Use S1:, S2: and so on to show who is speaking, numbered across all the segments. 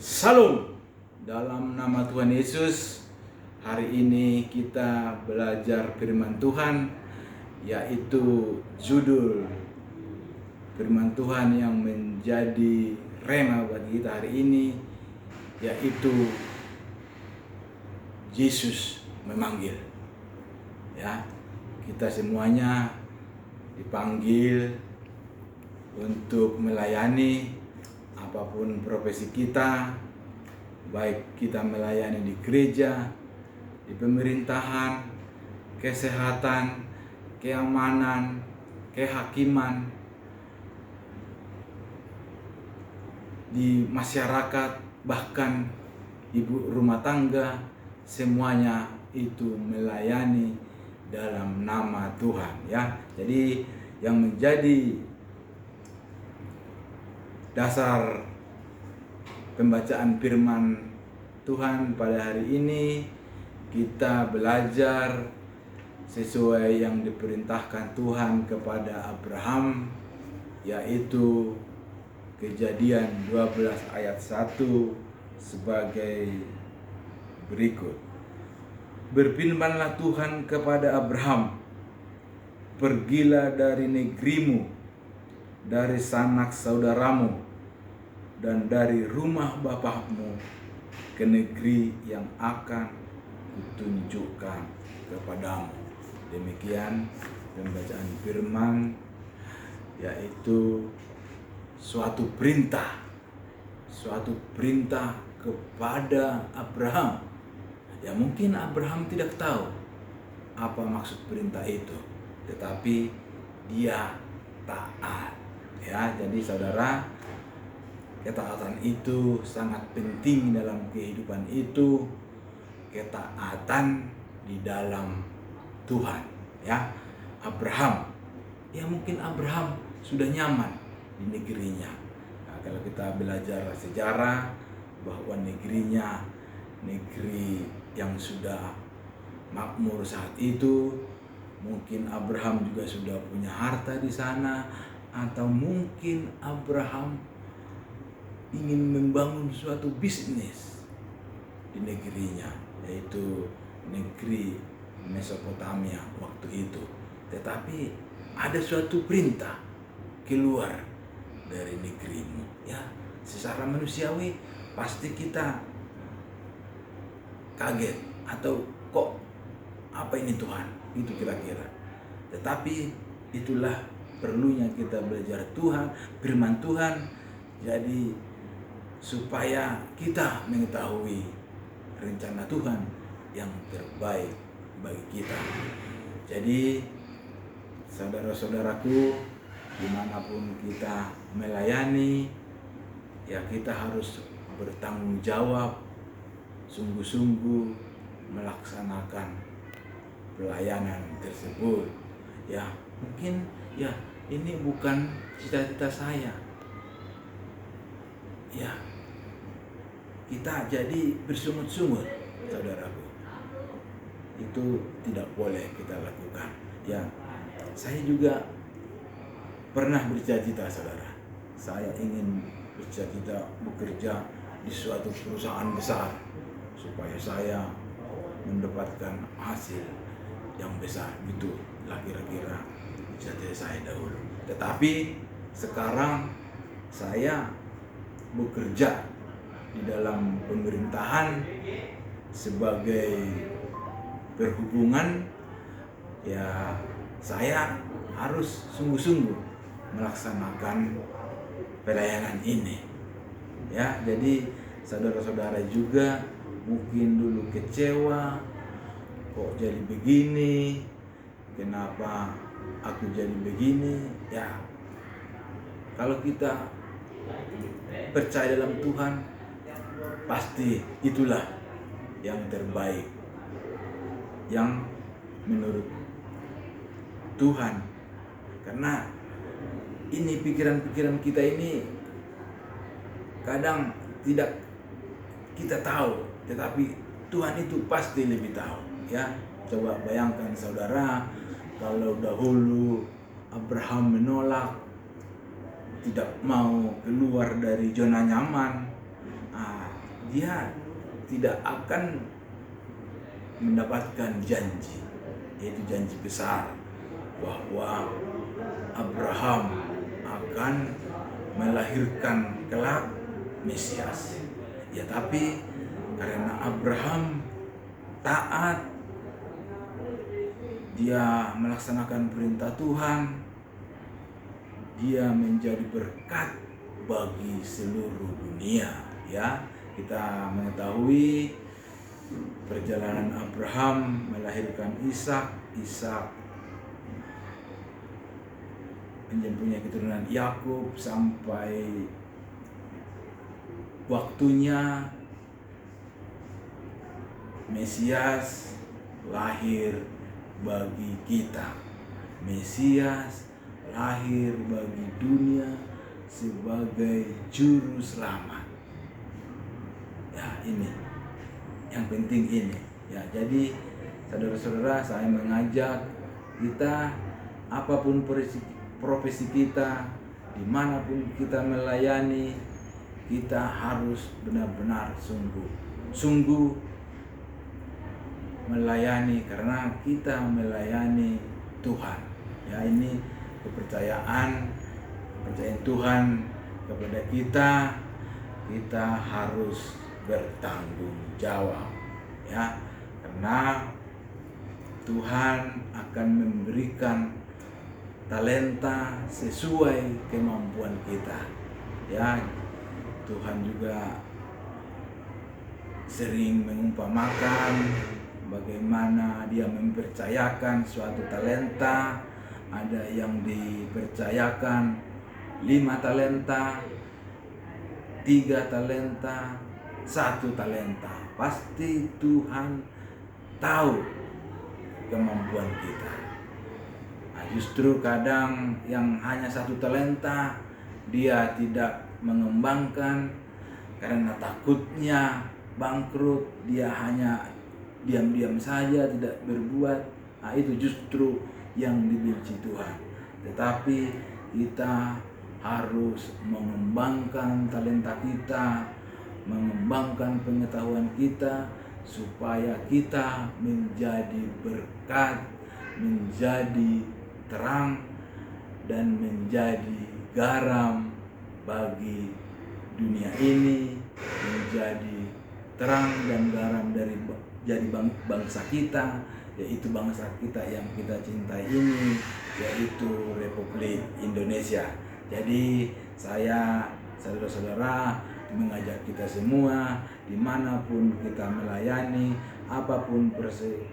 S1: Salam dalam nama Tuhan Yesus. Hari ini kita belajar firman Tuhan, yaitu judul firman Tuhan yang menjadi rema bagi kita hari ini, yaitu Yesus memanggil. Ya, kita semuanya dipanggil untuk melayani apapun profesi kita, baik kita melayani di gereja, di pemerintahan, kesehatan, keamanan, kehakiman, di masyarakat, bahkan ibu rumah tangga, semuanya itu melayani dalam nama Tuhan, ya. Jadi yang menjadi dasar pembacaan firman Tuhan pada hari ini, kita belajar sesuai yang diperintahkan Tuhan kepada Abraham, yaitu Kejadian 12 ayat 1 sebagai berikut. Berfirmanlah Tuhan kepada Abraham, pergilah dari negerimu, dari sanak saudaramu, dan dari rumah bapakmu ke negeri yang akan kutunjukkan kepadamu. Demikian pembacaan firman, yaitu suatu perintah kepada Abraham. Ya, mungkin Abraham tidak tahu apa maksud perintah itu, tetapi dia taat. Ya, jadi saudara, ketaatan itu sangat penting dalam kehidupan itu, ketaatan di dalam Tuhan. Ya, Abraham, ya mungkin Abraham sudah nyaman di negerinya. Nah, kalau kita belajar sejarah bahwa negerinya negeri yang sudah makmur saat itu, mungkin Abraham juga sudah punya harta di sana, atau mungkin Abraham ingin membangun suatu bisnis di negerinya, yaitu negeri Mesopotamia waktu itu. Tetapi ada suatu perintah, keluar dari negerimu. Ya, secara manusiawi pasti kita kaget atau kok apa ini Tuhan, itu kira-kira. Tetapi itulah perlunya kita belajar Tuhan, firman Tuhan, jadi supaya kita mengetahui rencana Tuhan yang terbaik bagi kita. Jadi saudara-saudaraku, dimanapun kita melayani, ya kita harus bertanggung jawab, sungguh-sungguh melaksanakan pelayanan tersebut. Ya, mungkin ya ini bukan cita-cita saya. Ya, kita jadi bersungut-sungut, saudaraku. Itu tidak boleh kita lakukan. Ya, saya juga pernah bercita-cita, saudara. Saya ingin bercita-cita bekerja di suatu perusahaan besar supaya saya mendapatkan hasil yang besar. Itulah kira-kira cita-cita saya dahulu. Tetapi sekarang saya bekerja di dalam pemerintahan sebagai berhubungan. Ya, saya harus sungguh-sungguh melaksanakan pelayanan ini. Ya, jadi saudara-saudara juga mungkin dulu kecewa, kok jadi begini, kenapa aku jadi begini. Ya, kalau kita percaya dalam Tuhan, pasti itulah yang terbaik, yang menurut Tuhan. Karena ini pikiran-pikiran kita ini kadang tidak kita tahu, tetapi Tuhan itu pasti lebih tahu. Ya, coba bayangkan saudara, kalau dahulu Abraham menolak, tidak mau keluar dari zona nyaman, dia tidak akan mendapatkan janji, yaitu janji besar bahwa Abraham akan melahirkan kelak Mesias. Ya, tapi karena Abraham taat, dia melaksanakan perintah Tuhan, dia menjadi berkat bagi seluruh dunia. Ya, kita mengetahui perjalanan Abraham melahirkan Ishak, Ishak mempunyai keturunan Yakub sampai waktunya Mesias lahir bagi kita. Mesias lahir bagi dunia sebagai juru selamat. Ya, ini yang penting ini. Ya, jadi saudara-saudara, saya mengajak kita, apapun profesi kita, dimanapun kita melayani, kita harus benar-benar sungguh melayani, karena kita melayani Tuhan. Ya, ini kepercayaan Tuhan kepada kita. Kita harus bertanggung jawab, ya, karena Tuhan akan memberikan talenta sesuai kemampuan kita. Ya, Tuhan juga sering mengumpamakan bagaimana Dia mempercayakan suatu talenta. Ada yang dipercayakan 5 talenta, 3 talenta, 1 talenta. Pasti Tuhan tahu kemampuan kita. Nah, justru kadang yang hanya 1 talenta dia tidak mengembangkan karena takutnya bangkrut, dia hanya diam-diam saja, tidak berbuat. Nah, itu justru yang dibenci Tuhan. Tetapi kita harus mengembangkan talenta kita, mengembangkan pengetahuan kita, supaya kita menjadi berkat, menjadi terang, dan menjadi garam bagi dunia ini, menjadi terang dan garam dari jadi bangsa kita, yaitu bangsa kita yang kita cintai ini, yaitu Republik Indonesia. Jadi saya, saudara-saudara, mengajak kita semua, dimanapun kita melayani, apapun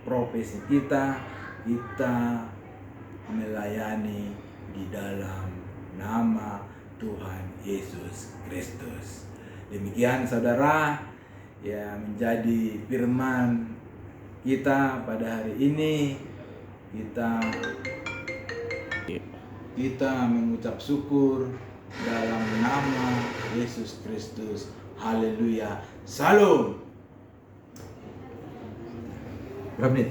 S1: profesi kita, kita melayani di dalam nama Tuhan Yesus Kristus. Demikian saudara, ya, menjadi firman kita pada hari ini. Kita mengucap syukur dalam nama Yesus Kristus. Haleluya. Salam. Berapa menit?